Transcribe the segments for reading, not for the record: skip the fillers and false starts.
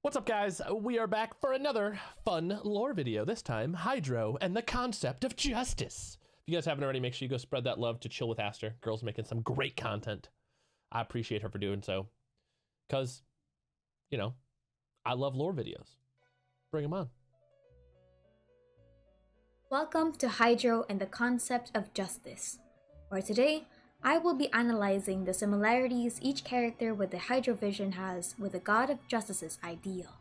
What's up, guys? We are back for another fun lore video. This time, Hydro and the concept of justice. If you guys haven't already, make sure you go spread that love to Chill with Aster. Girl's making some great content. I appreciate her for doing so. Because, you know, I love lore videos. Bring them on. Welcome to Hydro and the concept of justice, where today I will be analyzing the similarities each character with the Hydro vision has with the God of Justice's ideal.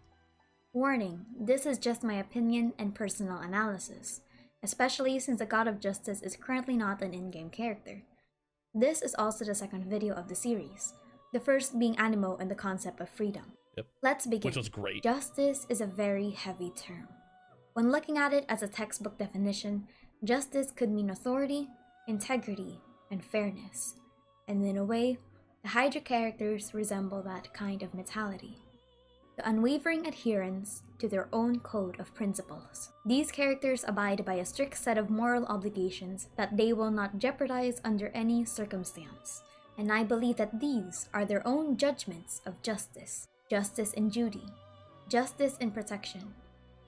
Warning, this is just my opinion and personal analysis, especially since the God of Justice is currently not an in-game character. This is also the second video of the series, the first being Animo and the concept of freedom. Yep. Let's begin. Which was great. Justice is a very heavy term. When looking at it as a textbook definition, justice could mean authority, integrity, and fairness. And in a way, the Hydra characters resemble that kind of mentality. The unwavering adherence to their own code of principles. These characters abide by a strict set of moral obligations that they will not jeopardize under any circumstance. And I believe that these are their own judgments of justice. Justice in duty, justice in protection,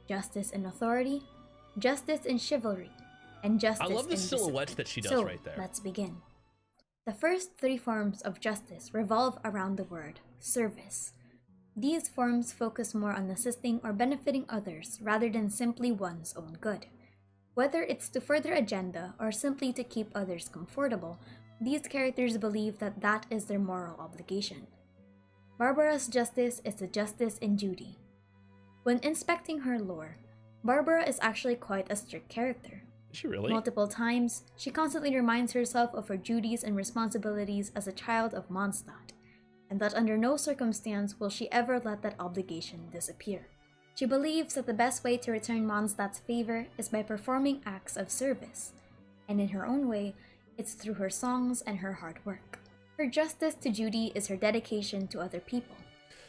justice in authority, justice in chivalry, and justice in I love the silhouettes that she does right there. Let's begin. The first three forms of justice revolve around the word service. These forms focus more on assisting or benefiting others rather than simply one's own good. Whether it's to further agenda or simply to keep others comfortable, these characters believe that that is their moral obligation. Barbara's justice is the justice in duty. When inspecting her lore, Barbara is actually quite a strict character. Is she really? Multiple times, she constantly reminds herself of her duties and responsibilities as a child of Mondstadt, and that under no circumstance will she ever let that obligation disappear. She believes that the best way to return Mondstadt's favor is by performing acts of service, and in her own way, it's through her songs and her hard work. Her justice to duty is her dedication to other people,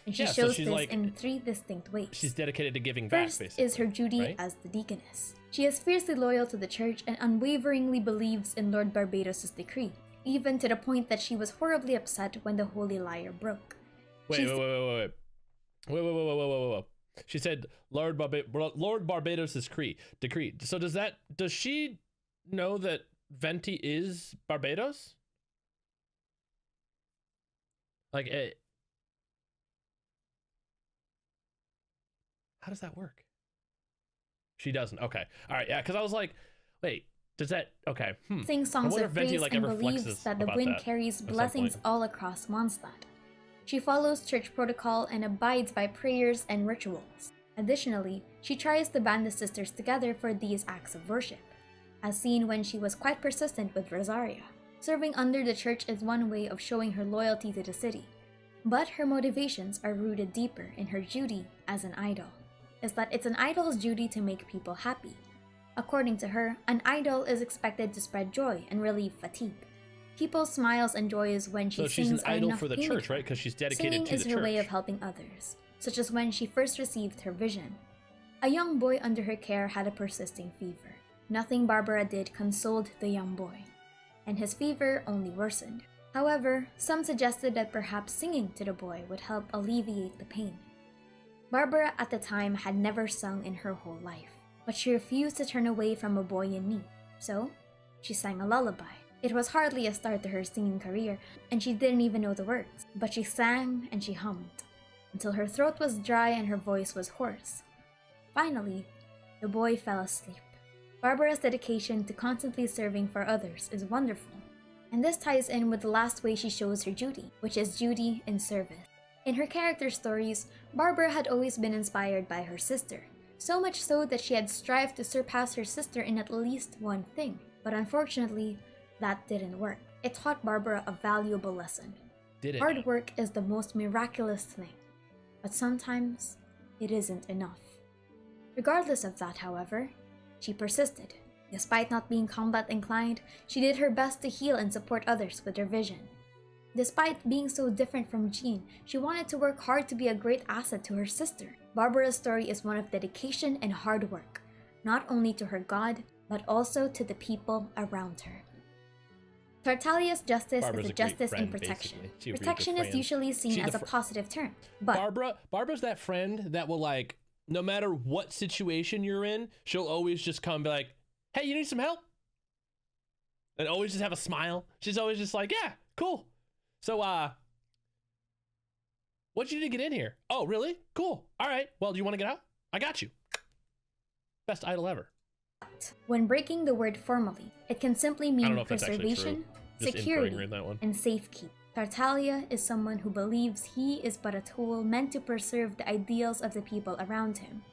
and she shows this in three distinct ways. She's dedicated to giving back, First basically. is her duty right? as the deaconess. She is fiercely loyal to the church and unwaveringly believes in Lord Barbados' decree, even to the point that she was horribly upset when the Holy Lyre broke. Wait. She said Lord Barbados' decree. So does she know that Venti is Barbados? Like, how does that work? She doesn't. Okay. All right. Yeah. Because I was like, wait, does that? Okay. Sings songs of praise and believes that the wind carries blessings all across Mondstadt. She follows church protocol and abides by prayers and rituals. Additionally, she tries to band the sisters together for these acts of worship, as seen when she was quite persistent with Rosaria. Serving under the church is one way of showing her loyalty to the city, but her motivations are rooted deeper in her duty as an idol. Is that it's an idol's duty to make people happy. According to her, an idol is expected to spread joy and relieve fatigue. People's smiles and joys when she sings she's an idol enough for the church, right? Because she's dedicated Singing to the is church. her way of helping others, such as when she first received her vision. A young boy under her care had a persisting fever. Nothing Barbara did consoled the young boy, and his fever only worsened. However, some suggested that perhaps singing to the boy would help alleviate the pain. Barbara at the time had never sung in her whole life, but she refused to turn away from a boy in need, so she sang a lullaby. It was hardly a start to her singing career, and she didn't even know the words, but she sang and she hummed, until her throat was dry and her voice was hoarse. Finally, the boy fell asleep. Barbara's dedication to constantly serving for others is wonderful, and this ties in with the last way she shows her duty, which is duty in service. In her character stories, Barbara had always been inspired by her sister, so much so that she had strived to surpass her sister in at least one thing. But unfortunately, that didn't work. It taught Barbara a valuable lesson. Hard work is the most miraculous thing, but sometimes it isn't enough. Regardless of that, however, she persisted. Despite not being combat inclined, she did her best to heal and support others with her vision. Despite being so different from Jean, she wanted to work hard to be a great asset to her sister. Barbara's story is one of dedication and hard work, not only to her god, but also to the people around her. Tartalia's justice Barbara's is a a great justice in friend, protection. basically. She's a really good Protection is friend. usually seen She's as the a positive term, but Barbara's that friend that will, like, no matter what situation you're in, she'll always just come and be like, hey, you need some help? And always just have a smile. She's always just like, yeah, cool. So, what'd you do to get in here? Oh, really? Cool. All right. Well, do you want to get out? I got you. Best idol ever. when breaking the word formally, it can simply mean know if that's actually preservation, true. Just security, inferring that one. and safekeeping. Tartaglia is someone who believes he is but a tool meant to preserve the ideals of the people around him,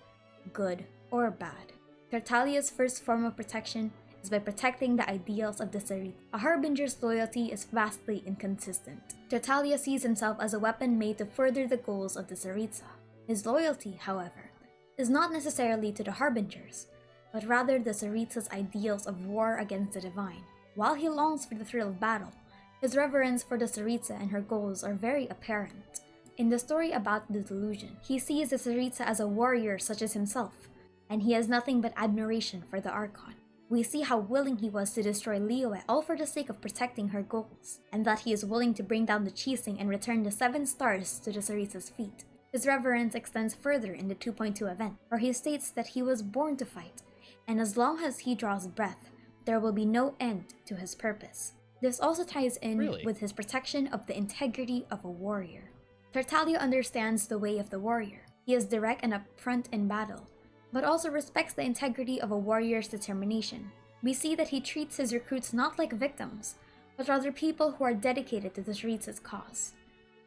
good or bad. Tartaglia's first form of protection is by protecting the ideals of the Sarit. A harbinger's loyalty is vastly inconsistent. Tartaglia sees himself as a weapon made to further the goals of the Saritsa. His loyalty, however, is not necessarily to the harbingers, but rather the Saritsa's ideals of war against the divine. While he longs for the thrill of battle, his reverence for the Saritsa and her goals are very apparent. In the story about the delusion, he sees the Saritsa as a warrior such as himself, and he has nothing but admiration for the Archon. We see how willing he was to destroy Liyue all for the sake of protecting her goals, and that he is willing to bring down the Chising and return the 7 stars to the Saritsa's feet. His reverence extends further in the 2.2 event, where he states that he was born to fight, and as long as he draws breath, there will be no end to his purpose. This also ties in with his protection of the integrity of a warrior. Tartaglia understands the way of the warrior. He is direct and upfront in battle, but also respects the integrity of a warrior's determination. We see that he treats his recruits not like victims, but rather people who are dedicated to the Saritsa's cause.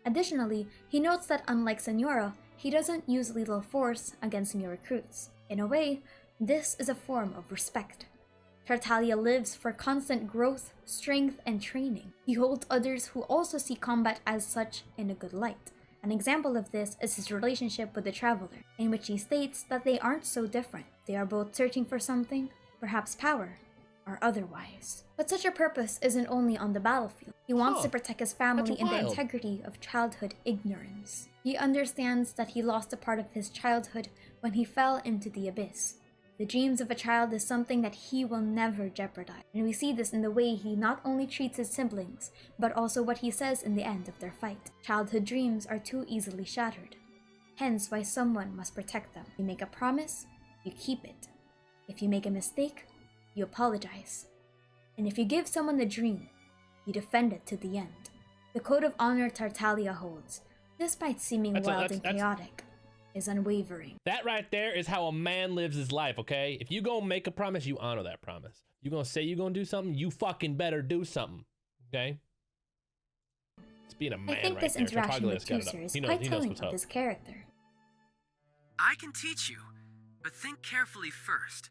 Additionally, he notes that unlike Senora, he doesn't use lethal force against new recruits. In a way, this is a form of respect. Tartaglia lives for constant growth, strength, and training. He holds others who also see combat as such in a good light. An example of this is his relationship with the Traveler, in which he states that they aren't so different. They are both searching for something, perhaps power, or otherwise. But such a purpose isn't only on the battlefield. He wants to protect his family in the integrity of childhood ignorance. He understands that he lost a part of his childhood when he fell into the abyss. The dreams of a child is something that he will never jeopardize, and we see this in the way he not only treats his siblings, but also what he says in the end of their fight. Childhood dreams are too easily shattered, hence why someone must protect them. You make a promise, you keep it. If you make a mistake, you apologize. And if you give someone a dream, you defend it to the end. The code of honor Tartaglia holds, despite seeming wild and chaotic, is unwavering. That right there is how a man lives his life, okay? If you gonna make a promise, you honor that promise. You gonna say you gonna do something, you fucking better do something, okay? It's being a man. I think right this there. interaction with Tusser is quite telling of his character. I can teach you, but think carefully first.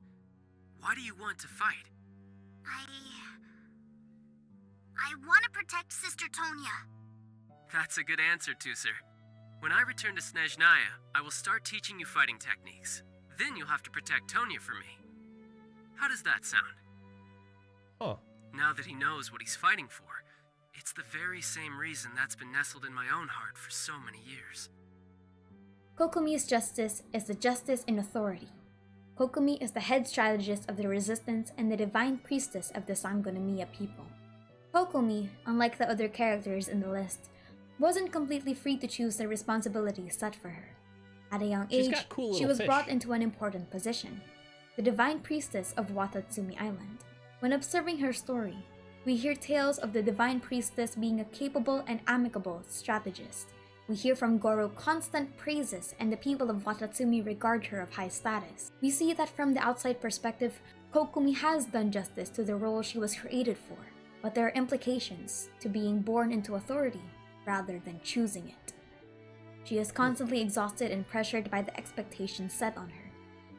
Why do you want to fight? I want to protect Sister Tonya. That's a good answer, Tusser. When I return to Snezhnaya, I will start teaching you fighting techniques. Then you'll have to protect Tonya for me. How does that sound? Huh. Now that he knows what he's fighting for, it's the very same reason that's been nestled in my own heart for so many years. Kokomi's justice is the justice in authority. Kokomi is the head strategist of the Resistance and the divine priestess of the Sangonomiya people. Kokomi, unlike the other characters in the list, wasn't completely free to choose the responsibilities set for her. At a young age, she was brought into an important position, the divine priestess of Watatsumi Island. When observing her story, we hear tales of the divine priestess being a capable and amicable strategist. We hear from Goro constant praises, and the people of Watatsumi regard her of high status. We see that from the outside perspective, Kokomi has done justice to the role she was created for, but there are implications to being born into authority rather than choosing it. She is constantly exhausted and pressured by the expectations set on her.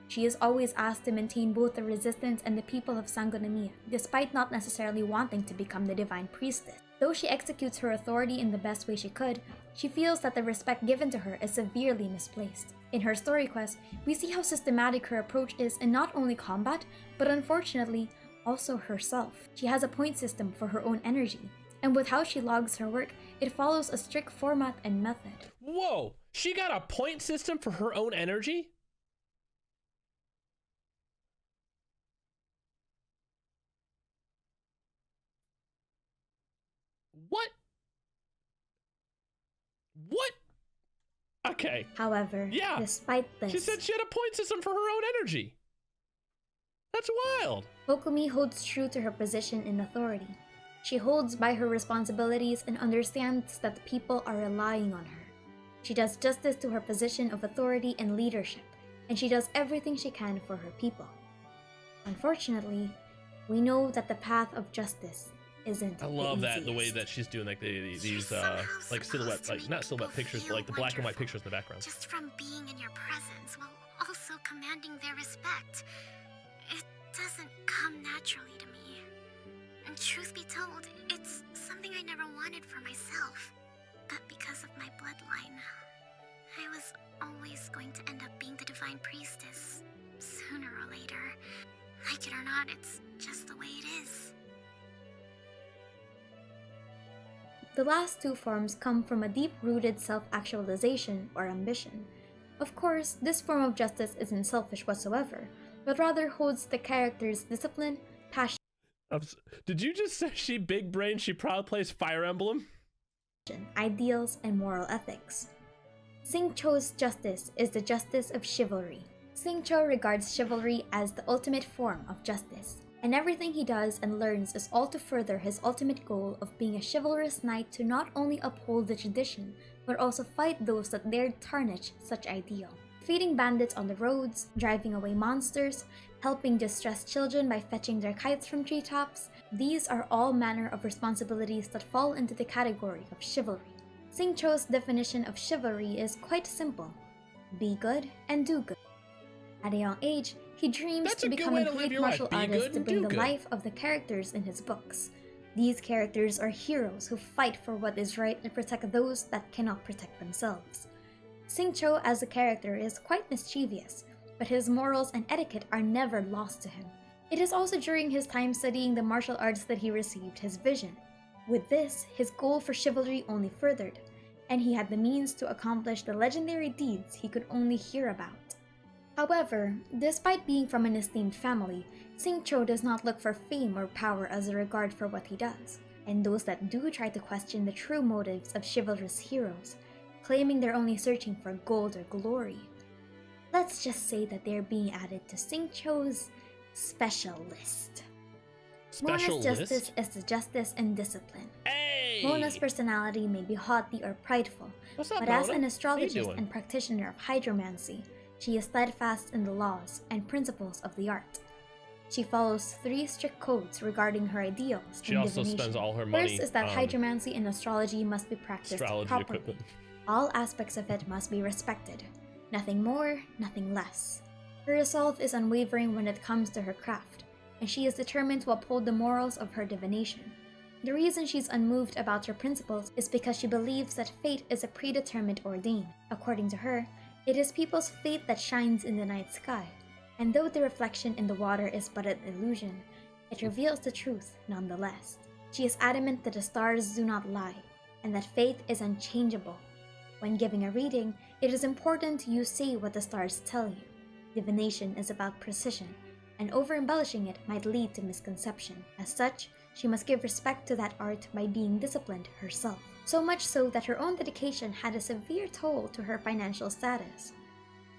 She is always asked to maintain both the Resistance and the people of Sangonomiya, despite not necessarily wanting to become the divine priestess. Though she executes her authority in the best way she could, she feels that the respect given to her is severely misplaced. In her story quest, we see how systematic her approach is in not only combat, but unfortunately, also herself. She has a point system for her own energy, and with how she logs her work, it follows a strict format and method. Whoa! She got a point system for her own energy? Okay. However, Yeah. despite this, She said she had a point system for her own energy. That's wild. Okumi holds true to her position in authority. She holds by her responsibilities and understands that the people are relying on her. She does justice to her position of authority and leadership, and she does everything she can for her people. Unfortunately, we know that the path of justice isn't I love the that, the way easiest. that she's doing like these somehow like silhouette, supposed to like make not silhouette people pictures, but feel like the black and white wonderful, pictures in the background. just from being in your presence while also commanding their respect. It doesn't come naturally to me. And truth be told, it's something I never wanted for myself. But because of my bloodline, I was always going to end up being the divine priestess, sooner or later. Like it or not, it's just the way it is. The last two forms come from a deep-rooted self-actualization or ambition. Of course, this form of justice isn't selfish whatsoever, but rather holds the character's discipline, passion, Did you just say she big brain? She probably plays Fire Emblem. ideals, and moral ethics. Xingqiu's justice is the justice of chivalry. Xingqiu regards chivalry as the ultimate form of justice, and everything he does and learns is all to further his ultimate goal of being a chivalrous knight to not only uphold the tradition, but also fight those that dared tarnish such ideal. Defeating bandits on the roads, driving away monsters, helping distressed children by fetching their kites from treetops, these are all manner of responsibilities that fall into the category of chivalry. Xingqiu's definition of chivalry is quite simple: be good and do good. At a young age, he dreams That's to a good become way a to live great your life. martial Be artist good to and bring do the good. life of the characters in his books. These characters are heroes who fight for what is right and protect those that cannot protect themselves. Xingqiu as a character is quite mischievous, but his morals and etiquette are never lost to him. It is also during his time studying the martial arts that he received his vision. With this, his goal for chivalry only furthered, and he had the means to accomplish the legendary deeds he could only hear about. However, despite being from an esteemed family, Xingqiu does not look for fame or power as a regard for what he does, and those that do try to question the true motives of chivalrous heroes, claiming they're only searching for gold or glory. Let's just say that they're being added to Xingqiu's special list. Special Mona's justice list? is the justice and discipline. Hey! Mona's personality may be haughty or prideful, What's up, but as Mona? an How you astrologist doing? and practitioner of hydromancy, she is steadfast in the laws and principles of the art. She follows 3 strict codes regarding her ideals She in also divination. spends all her money First is that on hydromancy and astrology must be practiced astrology properly. equipment. All aspects of it must be respected. Nothing more, nothing less. Her resolve is unwavering when it comes to her craft, and she is determined to uphold the morals of her divination. The reason she's unmoved about her principles is because she believes that fate is a predetermined ordain. According to her, it is people's fate that shines in the night sky, and though the reflection in the water is but an illusion, it reveals the truth nonetheless. She is adamant that the stars do not lie, and that faith is unchangeable. When giving a reading, it is important you say what the stars tell you. Divination is about precision, and over-embellishing it might lead to misconception. As such, she must give respect to that art by being disciplined herself. So much so that her own dedication had a severe toll to her financial status.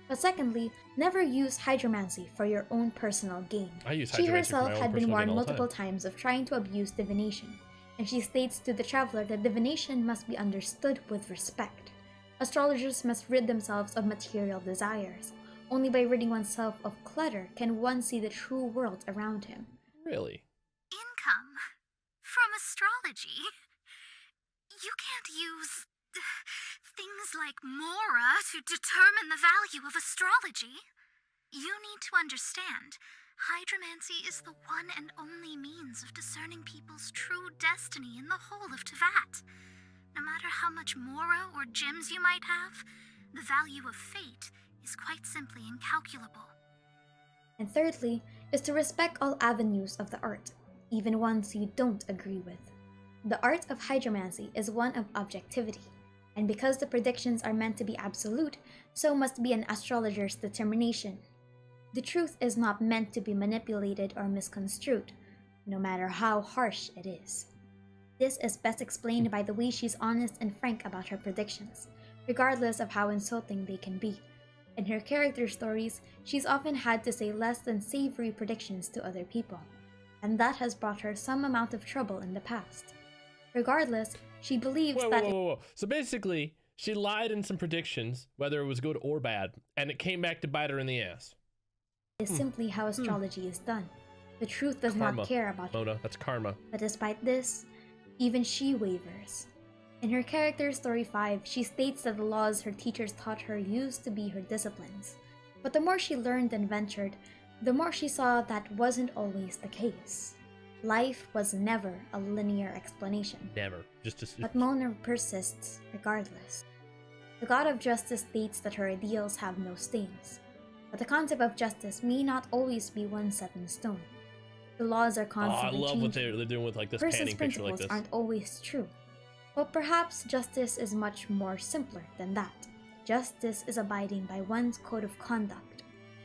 But secondly, never use hydromancy for your own personal gain. I use She hydromancy for my herself own had been personal warned gain all the multiple time. times of trying to abuse divination, and she states to the traveler that divination must be understood with respect. Astrologers must rid themselves of material desires. Only by ridding oneself of clutter can one see the true world around him. Really? Income? From astrology? You can't use things like Mora to determine the value of astrology. You need to understand, hydromancy is the one and only means of discerning people's true destiny in the whole of Tevat. No matter how much Mora or gems you might have, the value of fate is quite simply incalculable. And thirdly, is to respect all avenues of the art, even ones you don't agree with. The art of hydromancy is one of objectivity, and because the predictions are meant to be absolute, so must be an astrologer's determination. The truth is not meant to be manipulated or misconstrued, no matter how harsh it is. This is best explained by the way she's honest and frank about her predictions. regardless of how insulting they can be. In her character stories, she's often had to say less than savory predictions to other people, and that has brought her some amount of trouble in the past. Regardless, she believes that Whoa. So basically, she lied in some predictions, whether it was good or bad, and it came back to bite her in the ass. is simply how astrology is done. The truth does Karma. not care about Mona, that's karma. But despite this, even she wavers. In her character story 5, she states that the laws her teachers taught her used to be her disciplines. But the more she learned and ventured, the more she saw that wasn't always the case. Life was never a linear explanation. Never. But Mona persists regardless. The god of justice states that her ideals have no stains. But the concept of justice may not always be one set in stone. The laws are constantly I love changing. what they're doing with like this Person's panning picture like principles this. aren't always true. But perhaps justice is much more simpler than that. Justice is abiding by one's code of conduct,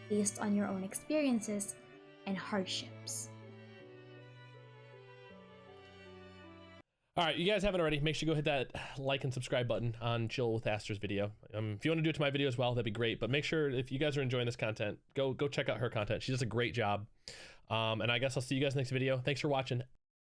based on your own experiences and hardships. All right, you guys haven't already, make sure you go hit that like and subscribe button on Chill with Aster's video. If you want to do it to my video as well, that'd be great. But make sure if you guys are enjoying this content, go check out her content. She does a great job. And I guess I'll see you guys next video. Thanks for watching.